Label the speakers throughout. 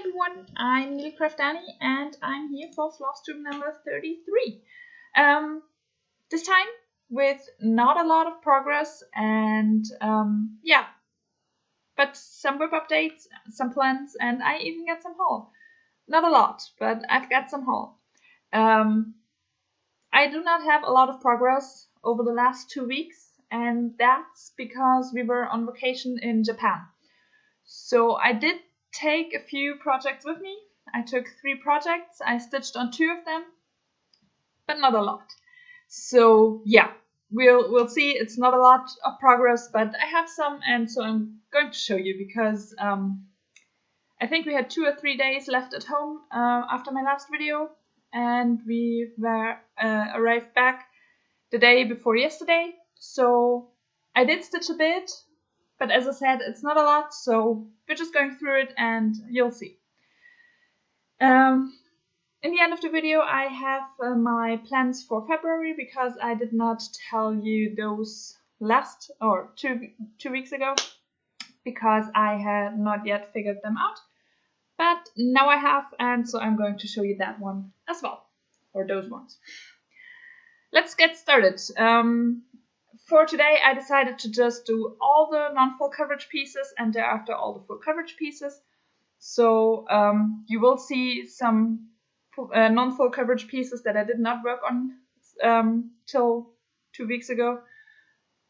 Speaker 1: everyone, I'm Needlecraft Annie and I'm here for Flosstube number 33. This time with not a lot of progress and but some web updates, some plans, and I even got some haul. Not a lot, but I've got some haul. I do not have a lot of progress over the last 2 weeks, and that's because we were on vacation in Japan. So I did take a few projects with me. I took 3 projects. I stitched on 2 of them, but not a lot. So yeah, we'll see. It's not a lot of progress, but I have some, and so I'm going to show you because I think we had 2 or 3 days left at home after my last video, and we arrived back the day before yesterday. So I did stitch a bit, but as I said, it's not a lot, so we're just going through it and you'll see. In the end of the video, I have my plans for February because I did not tell you those last or two weeks ago because I had not yet figured them out. But now I have, and so I'm going to show you that one as well, or those ones. Let's get started. For today, I decided to just do all the non-full coverage pieces and thereafter all the full coverage pieces. So you will see some non-full coverage pieces that I did not work on till 2 weeks ago.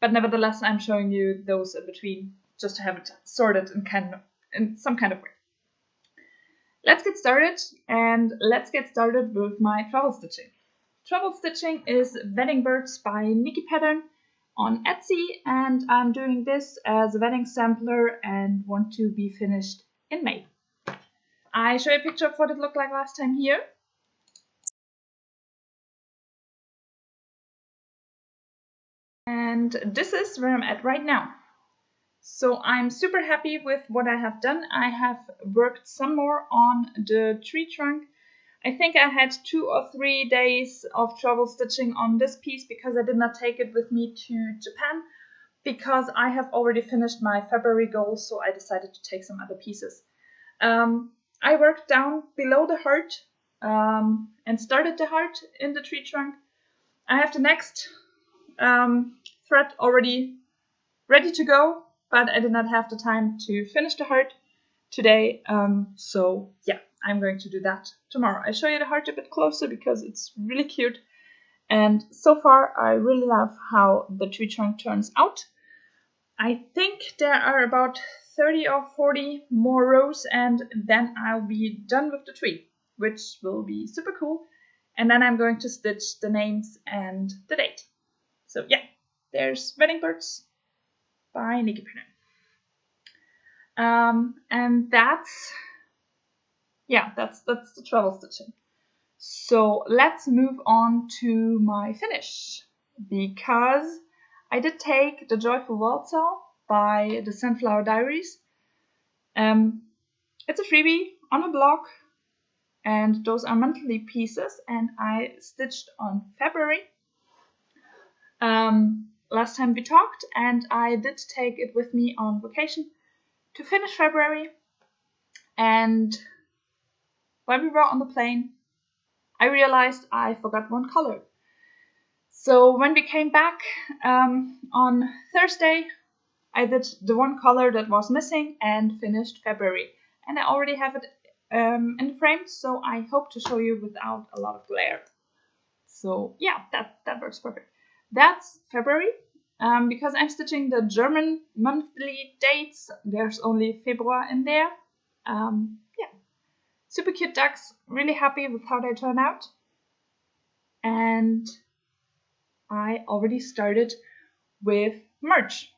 Speaker 1: But nevertheless, I'm showing you those in between just to have it sorted in some kind of way. Let's get started, and let's get started with my travel stitching. Travel stitching is Wedding Birds by Nikki Pattern on Etsy, and I'm doing this as a wedding sampler and want to be finished in May. I show you a picture of what it looked like last time here. And this is where I'm at right now. So I'm super happy with what I have done. I have worked some more on the tree trunk. I think I had 2 or 3 days of travel stitching on this piece because I did not take it with me to Japan because I have already finished my February goal, so I decided to take some other pieces. I worked down below the heart and started the heart in the tree trunk. I have the next thread already ready to go, but I did not have the time to finish the heart today, so yeah, I'm going to do that tomorrow. I show you the heart a bit closer because it's really cute, and so far I really love how the tree trunk turns out. I think there are about 30 or 40 more rows and then I'll be done with the tree, which will be super cool, and then I'm going to stitch the names and the date. So yeah, there's Wedding Birds by Nikki Pattern. And that's the travel stitching. So let's move on to my finish because I did take the Joyful Waltzer by the Sunflower Diaries. It's a freebie on a blog, and those are monthly pieces, and I stitched on February. Last time we talked, and I did take it with me on vacation to finish February. And when we were on the plane, I realized I forgot one color. So when we came back on Thursday, I did the one color that was missing and finished February. And I already have it in frame, so I hope to show you without a lot of glare. So yeah, that works perfect. That's February. Because I'm stitching the German monthly dates, there's only February in there. Yeah, super cute ducks, really happy with how they turn out. And I already started with March.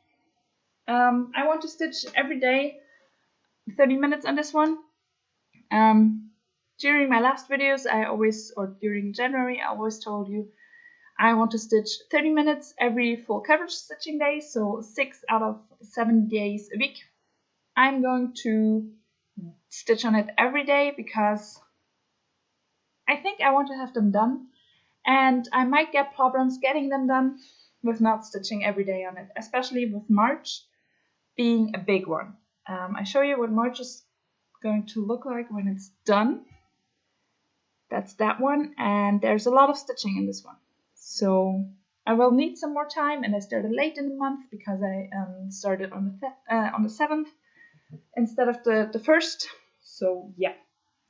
Speaker 1: I want to stitch every day 30 minutes on this one. During my last videos, during January, I always told you I want to stitch 30 minutes every full coverage stitching day, so 6 out of 7 days a week. I'm going to stitch on it every day because I think I want to have them done, and I might get problems getting them done with not stitching every day on it, especially with March being a big one. I show you what March is going to look like when it's done. That's that one, and there's a lot of stitching in this one. So I will need some more time, and I started late in the month because I started on the 7th instead of the 1st. So yeah,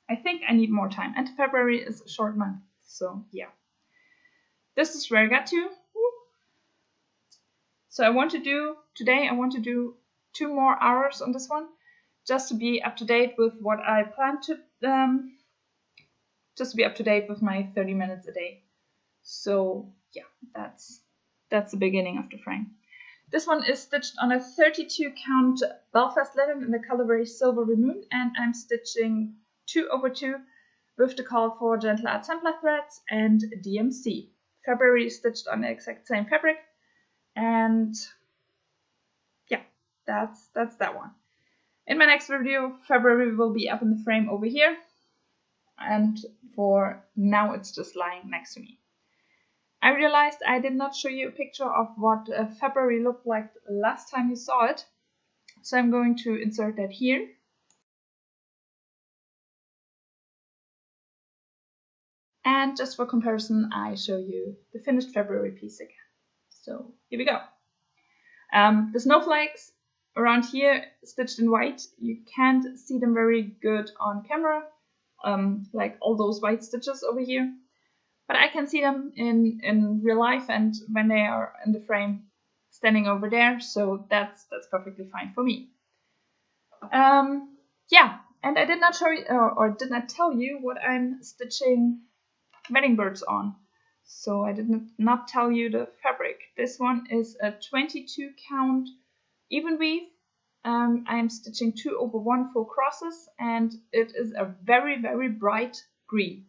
Speaker 1: I think I need more time. And February is a short month, so yeah. This is where I got to. So I want to do 2 more hours on this one, just to be up to date with what I plan to, just to be up to date with my 30 minutes a day. So yeah, that's the beginning of the frame. This one is stitched on a 32 count Belfast linen in the colorway Silvery Moon, and I'm stitching 2/2 with the called for Gentle Art Sampler threads and DMC. February is stitched on the exact same fabric, and yeah, that's that one. In my next video, February will be up in the frame over here, and for now it's just lying next to me. I realized I did not show you a picture of what February looked like last time you saw it, so I'm going to insert that here. And just for comparison, I show you the finished February piece again. So here we go. The snowflakes around here stitched in white, you can't see them very good on camera, like all those white stitches over here. But I can see them in real life and when they are in the frame standing over there, so that's perfectly fine for me. Yeah, and I did not show you or did not tell you what I'm stitching wedding birds on. So I did not tell you the fabric. This one is a 22 count even weave. I'm stitching 2/1 full crosses, and it is a very, very bright green.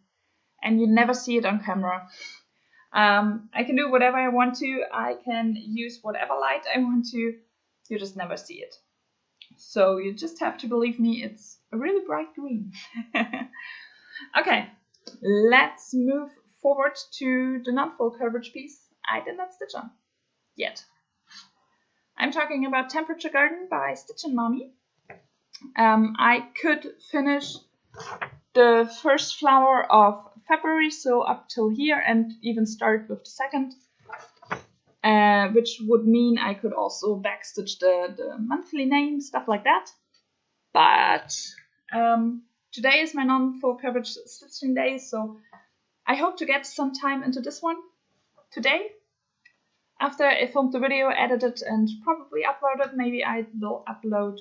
Speaker 1: And you never see it on camera. I can do whatever I want to. I can use whatever light I want to. You just never see it. So you just have to believe me, it's a really bright green. Okay, let's move forward to the non-full coverage piece I did not stitch on yet. I'm talking about Temperature Garden by Stitch and Mommy. I could finish the first flower of February, so up till here, and even start with the second, which would mean I could also backstitch the monthly name, stuff like that. But today is my non-full coverage stitching day, so I hope to get some time into this one today. After I filmed the video, edited, and probably uploaded. Maybe I will upload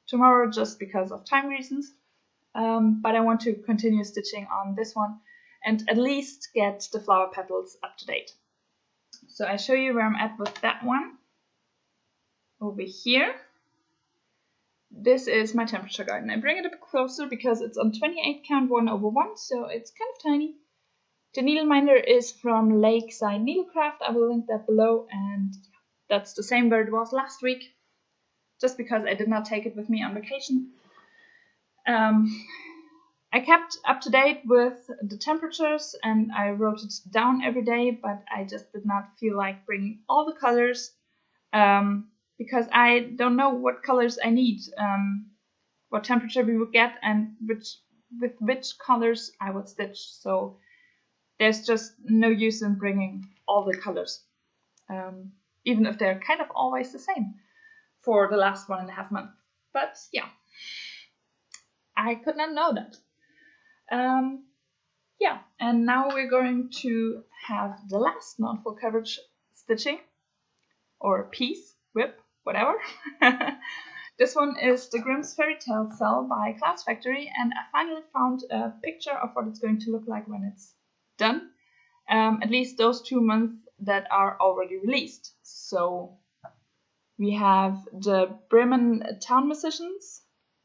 Speaker 1: tomorrow just because of time reasons. But I want to continue stitching on this one and at least get the flower petals up to date. So I show you where I'm at with that one. Over here. This is my Temperature Garden. I bring it a bit closer because it's on 28 count 1/1, so it's kind of tiny. The needleminder is from Lakeside Needlecraft. I will link that below, and that's the same where it was last week, just because I did not take it with me on vacation. I kept up to date with the temperatures and I wrote it down every day, but I just did not feel like bringing all the colors because I don't know what colors I need, what temperature we would get, and with which colors I would stitch. So there's just no use in bringing all the colors, even if they're kind of always the same for the last 1.5 months. But yeah, I could not know that. Yeah, and now we're going to have the last non-full coverage stitching, or piece, whip, whatever. This one is the Grimm's Fairy Tale Cell by Clouds Factory, and I finally found a picture of what it's going to look like when it's done. At least those 2 months that are already released. So we have the Bremen Town Musicians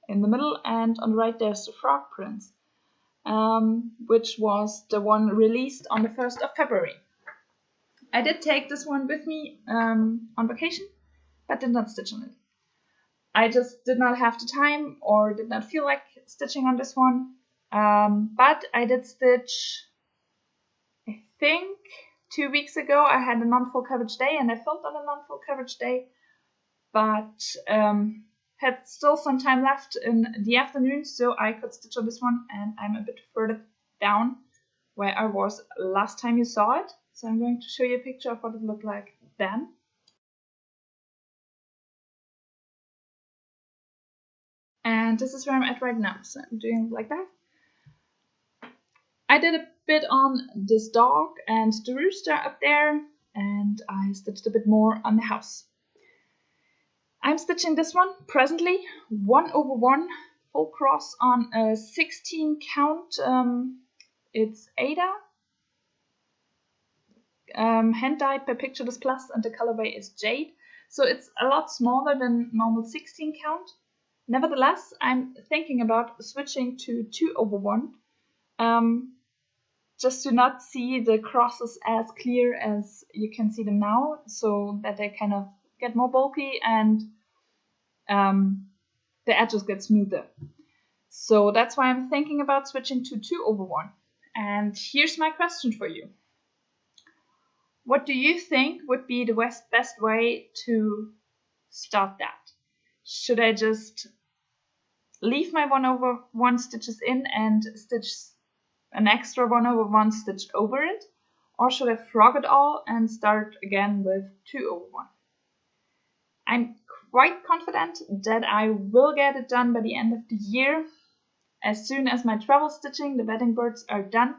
Speaker 1: in the middle, and on the right there's the Frog Prince, which was the one released on the 1st of February. I did take this one with me on vacation, but did not stitch on it. I just did not have the time or did not feel like stitching on this one, but I did stitch, I think 2 weeks ago. I had a non-full coverage day and I filmed on a non-full coverage day, but had still some time left in the afternoon, so I could stitch on this one, and I'm a bit further down where I was last time you saw it. So I'm going to show you a picture of what it looked like then. And this is where I'm at right now. So I'm doing it like that. I did a bit on this dog and the rooster up there, and I stitched a bit more on the house. I'm stitching this one presently 1/1 full cross on a 16 count. It's Ada, hand dyed by Picture Plus, and the colorway is Jade. So it's a lot smaller than normal 16 count. Nevertheless, I'm thinking about switching to 2/1, just to not see the crosses as clear as you can see them now, so that they kind of get more bulky and the edges get smoother. So that's why I'm thinking about switching to 2/1. And here's my question for you. What do you think would be the best way to start that? Should I just leave my 1/1 stitches in and stitch an extra 1/1 stitch over it? Or should I frog it all and start again with 2/1? I'm quite confident that I will get it done by the end of the year. As soon as my travel stitching, the wedding birds, are done,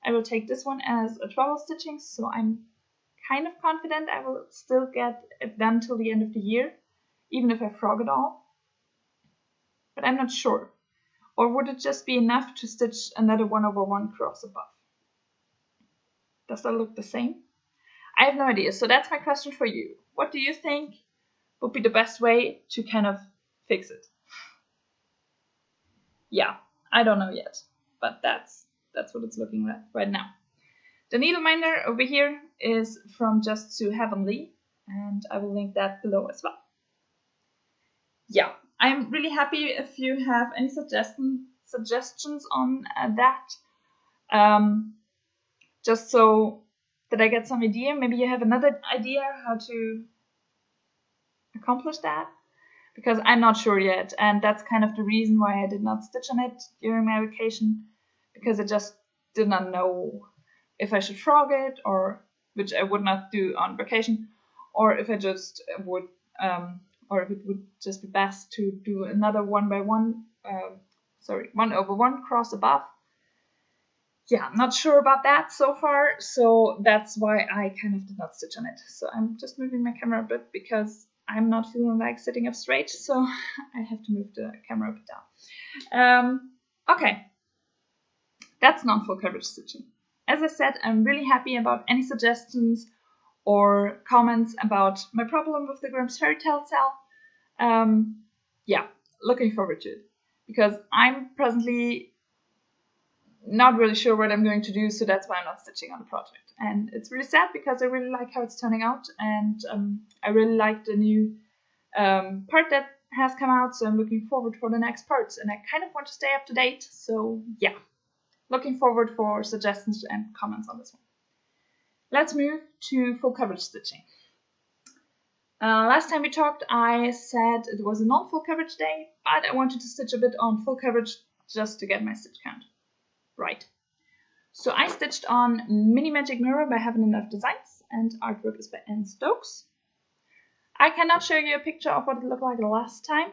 Speaker 1: I will take this one as a travel stitching, so I'm kind of confident I will still get it done till the end of the year, even if I frog it all. But I'm not sure. Or would it just be enough to stitch another 1/1 cross above? Does that look the same? I have no idea, so that's my question for you. What do you think would be the best way to kind of fix it? Yeah, I don't know yet, but that's what it's looking like right now. The needleminder over here is from Just So Heavenly, and I will link that below as well. Yeah, I'm really happy if you have any suggestions on that. Just so that I get some idea. Maybe you have another idea how to accomplish that, because I'm not sure yet, and that's kind of the reason why I did not stitch on it during my vacation, because I just did not know if I should frog it, or which I would not do on vacation, or if I just would, or if it would just be best to do another 1/1 cross above. Yeah, I'm not sure about that so far, so that's why I kind of did not stitch on it. So I'm just moving my camera a bit because I'm not feeling like sitting up straight, so I have to move the camera a bit down. Okay, that's non-full coverage stitching. As I said, I'm really happy about any suggestions or comments about my problem with the Grimm's Fairy Tale cell. Yeah, looking forward to it, because I'm presently not really sure what I'm going to do, so that's why I'm not stitching on the project. And it's really sad because I really like how it's turning out, and I really like the new part that has come out, so I'm looking forward for the next parts, and I kind of want to stay up to date, so yeah, looking forward for suggestions and comments on this one. Let's move to full coverage stitching. Last time we talked, I said it was a non-full coverage day, but I wanted to stitch a bit on full coverage just to get my stitch count right. So I stitched on Mini Magic Mirror by Heaven and Earth Designs, and artwork is by Anne Stokes. I cannot show you a picture of what it looked like the last time,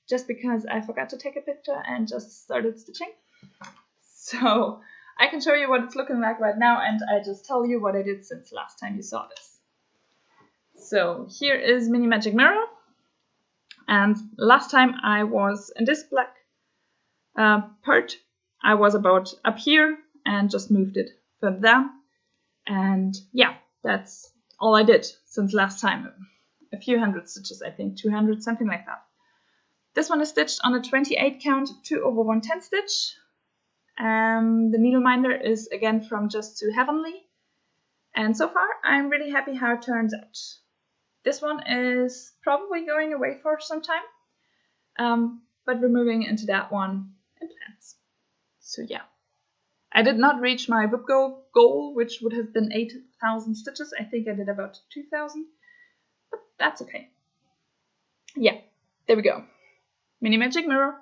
Speaker 1: just because I forgot to take a picture and just started stitching. So I can show you what it's looking like right now, and I just tell you what I did since last time you saw this. So here is Mini Magic Mirror, and last time I was in this black part. I was about up here and just moved it further down, and yeah, that's all I did since last time. A few hundred stitches, I think 200, something like that. This one is stitched on a 28 count 2/110 stitch. The needleminder is again from Just So Heavenly, and so far I'm really happy how it turns out. This one is probably going away for some time, but we're moving into that one in plans. So yeah, I did not reach my whip goal, which would have been 8,000 stitches. I think I did about 2,000, but that's okay. Yeah, there we go. Mini magic mirror.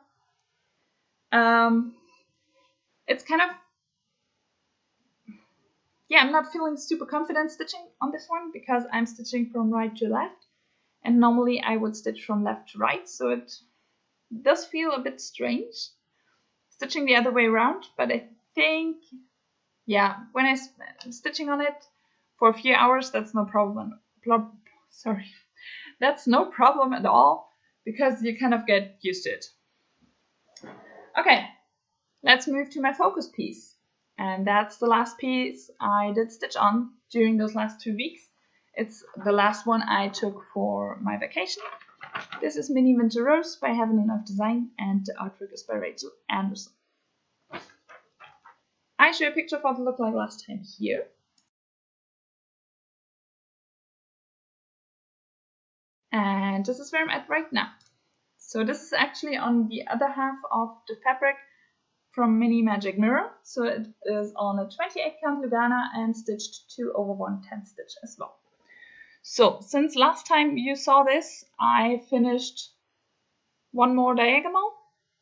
Speaker 1: It's kind of, yeah, I'm not feeling super confident stitching on this one because I'm stitching from right to left, and normally I would stitch from left to right, so it does feel a bit strange stitching the other way around, but I think, yeah, when I'm stitching on it for a few hours, that's no problem. Sorry, that's no problem at all because you kind of get used to it. Okay, let's move to my focus piece. And that's the last piece I did stitch on during those last 2 weeks. It's the last one I took for my vacation. This is Mini Winter Rose by Heaven Enough Design, and the artwork is by Rachel Anderson. I show a picture of what it looked like last time here. And this is where I'm at right now. So this is actually on the other half of the fabric from Mini Magic Mirror. So it is on a 28 count Lugana and stitched 2/1 10 stitch as well. So since last time you saw this, I finished one more diagonal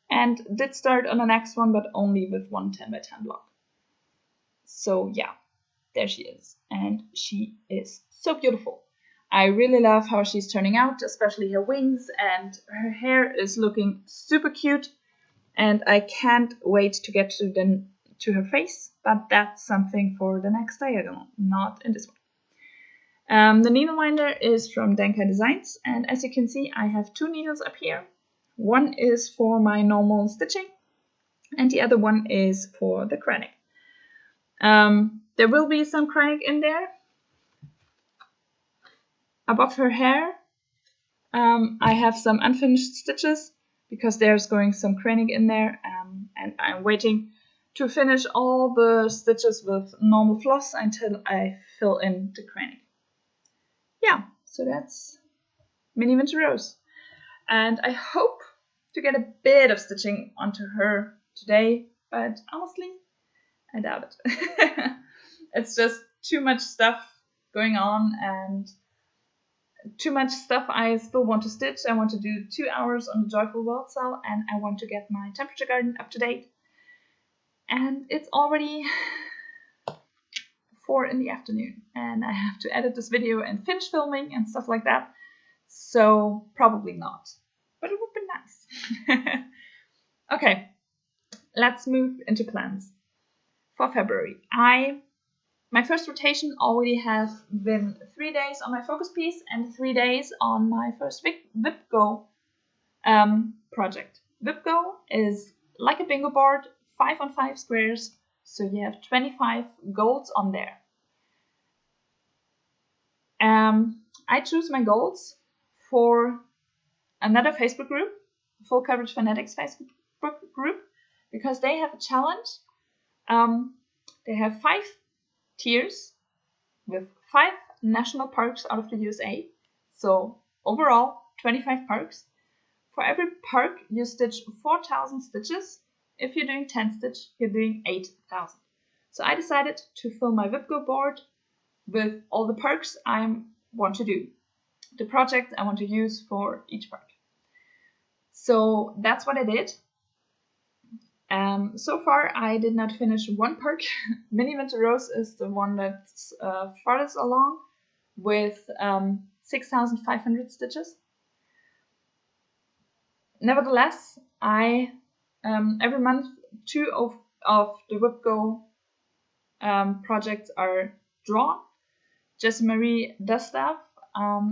Speaker 1: and did start on the next one, but only with one 10 by 10 block. So yeah, there she is, and she is so beautiful. I really love how she's turning out, especially her wings, and her hair is looking super cute, and I can't wait to get to her face, but that's something for the next diagonal, not in this one. The needleminder is from Denka Designs, and as you can see, I have 2 needles up here. One is for my normal stitching, and the other one is for the kranich. There will be some kranich in there. Above her hair, I have some unfinished stitches because there's going some kranich in there, and I'm waiting to finish all the stitches with normal floss until I fill in the kranich. Yeah, so that's Mini Winter Rose. And I hope to get a bit of stitching onto her today, but honestly, I doubt it. It's just too much stuff going on and too much stuff I still want to stitch. I want to do 2 hours on the Joyful World cell, and I want to get my temperature garden up to date. And it's already 4 in the afternoon, and I have to edit this video and finish filming and stuff like that. So probably not, but it would be nice. Okay, let's move into plans for February. My first rotation already has been 3 days on my focus piece and 3 days on my first WipGo project. WipGo is like a bingo board, 5 on 5 squares, so you have 25 goals on there. I choose my goals for another Facebook group, Full Coverage Fanatics Facebook group, because they have a challenge. They have 5 tiers with 5 national parks out of the USA. So overall, 25 parks. For every park, you stitch 4,000 stitches. If you're doing 10 stitch, you're doing 8,000. So I decided to fill my WipGo board with all the parks I want to do, the projects I want to use for each park. So that's what I did. So far, I did not finish one park. Mini Winter Rose is the one that's farthest along with 6,500 stitches. Nevertheless, I every month 2 of the WipGo projects are drawn. Jessie Marie does stuff,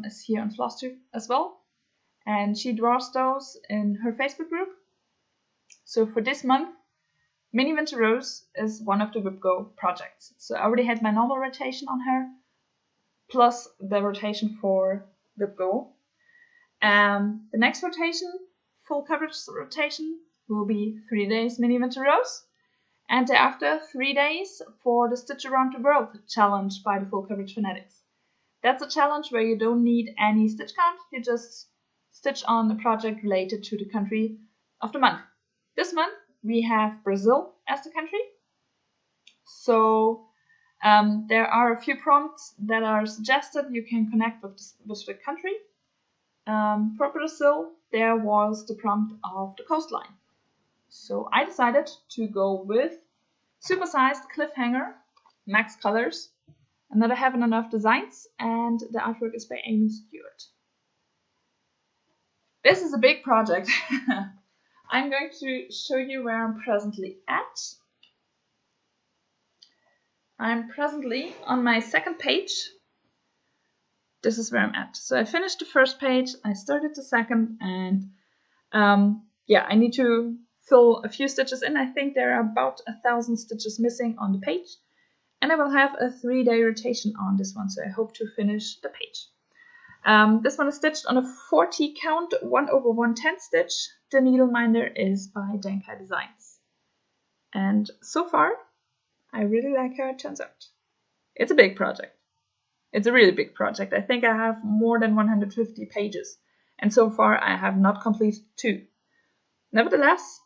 Speaker 1: is here on Flosstube as well, and she draws those in her Facebook group. So for this month, Mini Winter Rose is one of the WipGo projects. So I already had my normal rotation on her, plus the rotation for WipGo. The next rotation, full coverage rotation, will be 3 days Mini Winter Rose, and thereafter 3 days for the Stitch Around the World challenge by the Full Coverage Fanatics. That's a challenge where you don't need any stitch count, you just stitch on a project related to the country of the month. This month we have Brazil as the country. So there are a few prompts that are suggested. You can connect with the country. Propersil, there was the prompt of the coastline. So I decided to go with supersized cliffhanger, max colors, another Heaven and Earth designs, and the artwork is by Amy Stewart. This is a big project. I'm going to show you where I'm presently at. I'm presently on my second page. This is where I'm at. So I finished the first page, I started the second, and yeah, I need to fill a few stitches in. I think there are about 1,000 stitches missing on the page, and I will have a 3-day rotation on this one, so I hope to finish the page. This one is stitched on a 40 count 1/110 stitch. The needleminder is by Dankai Designs, and so far I really like how it turns out. It's a big project. It's a really big project. I think I have more than 150 pages, and so far I have not completed 2. Nevertheless,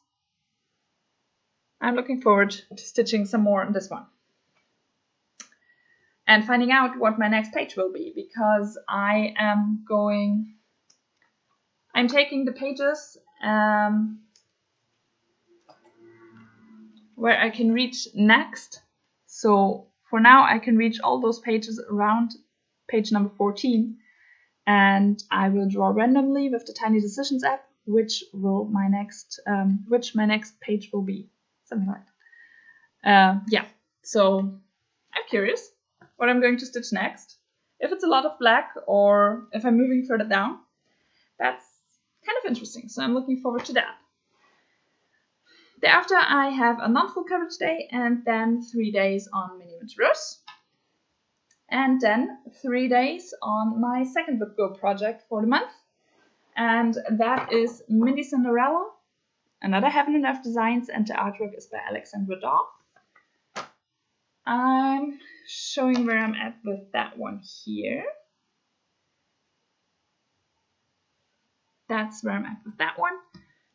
Speaker 1: I'm looking forward to stitching some more on this one and finding out what my next page will be, because I'm taking the pages where I can reach next. So for now I can reach all those pages around page number 14, and I will draw randomly with the Tiny Decisions app which my next page will be, something like that. Yeah, so I'm curious what I'm going to stitch next. If it's a lot of black or if I'm moving further down, that's kind of interesting, so I'm looking forward to that. Thereafter, I have a non-full coverage day, and then 3 days on mini-materials, and then 3 days on my second WipGo project for the month, and that is Mini Cinderella, another Heaven and Earth designs, and the artwork is by Alexandra Daw. I'm showing where I'm at with that one here. That's where I'm at with that one.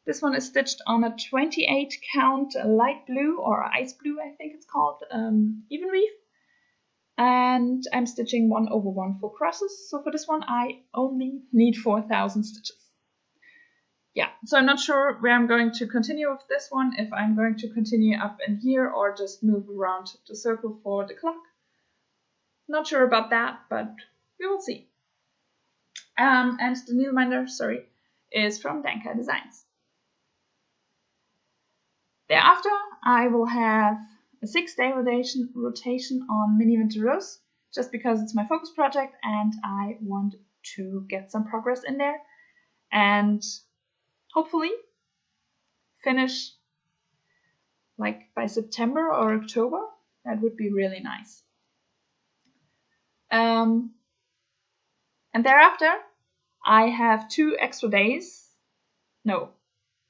Speaker 1: This one is stitched on a 28 count light blue, or ice blue I think it's called, even weave. And I'm stitching 1/1 full crosses. So for this one I only need 4,000 stitches. Yeah, so I'm not sure where I'm going to continue with this one, if I'm going to continue up in here or just move around the circle for the clock. Not sure about that, but we will see. And the needleminder, is from Dankai Designs. Thereafter, I will have a 6-day rotation on Mini Winter Rose, just because it's my focus project and I want to get some progress in there and hopefully finish like by September or October. That would be really nice. And thereafter, I have 2 extra days. No,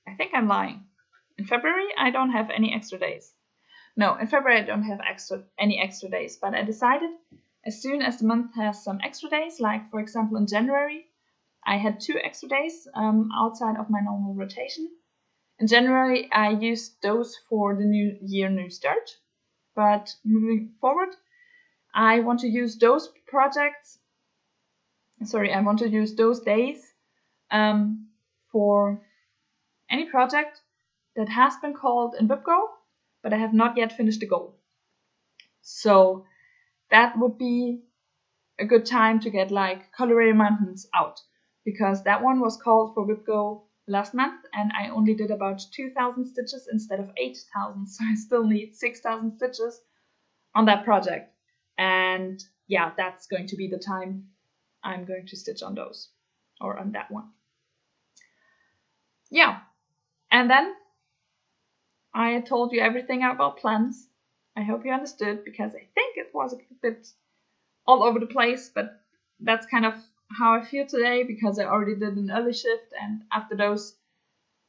Speaker 1: I think I'm lying. In February, I don't have any extra days. No, in February, I don't have any extra days, but I decided as soon as the month has some extra days, like for example in January, I had 2 extra days outside of my normal rotation. In January, I used those for the new year, new start, but moving forward, I want to use those days for any project that has been called in WipGo, but I have not yet finished the goal. So that would be a good time to get like Colorado Mountains out, because that one was called for WipGo last month and I only did about 2,000 stitches instead of 8,000, so I still need 6,000 stitches on that project. And yeah, that's going to be the time I'm going to stitch on those, or on that one. Yeah, and then I told you everything about plans. I hope you understood, because I think it was a bit all over the place, but that's kind of how I feel today, because I already did an early shift, and after those,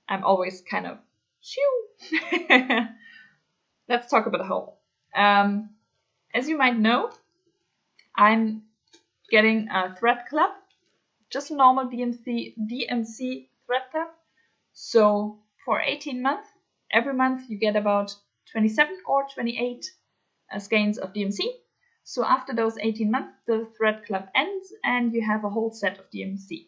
Speaker 1: I'm always kind of shoo. Let's talk about the whole. As you might know, I'm getting a thread club, just a normal DMC thread club. So for 18 months, every month you get about 27 or 28 skeins of DMC. So after those 18 months, the thread club ends and you have a whole set of DMC.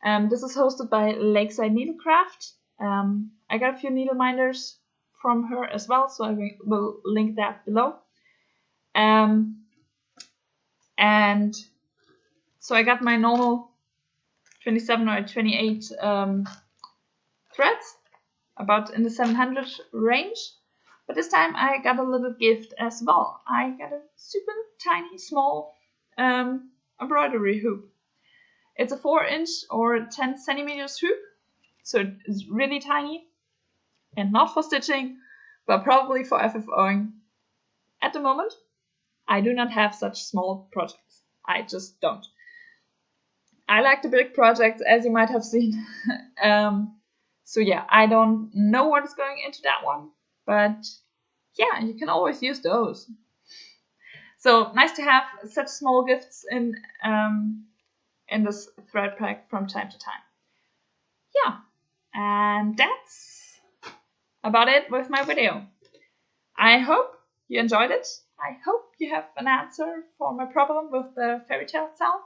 Speaker 1: This is hosted by Lakeside Needlecraft. I got a few needleminders from her as well, so I will link that below. And so I got my normal 27 or 28 threads, about in the 700 range. But this time I got a little gift as well. I got a super tiny, small embroidery hoop. It's a 4-inch or 10 centimeters hoop, so it's really tiny and not for stitching, but probably for FFOing. At the moment, I do not have such small projects. I just don't. I like the big projects, as you might have seen. So yeah, I don't know what is going into that one, but yeah, you can always use those. So nice to have such small gifts in this thread pack from time to time. Yeah, and that's about it with my video. I hope you enjoyed it. I hope you have an answer for my problem with the fairy tale cell.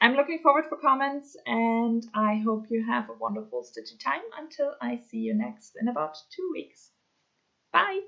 Speaker 1: I'm looking forward for comments, and I hope you have a wonderful stitching time until I see you next in about 2 weeks. Bye!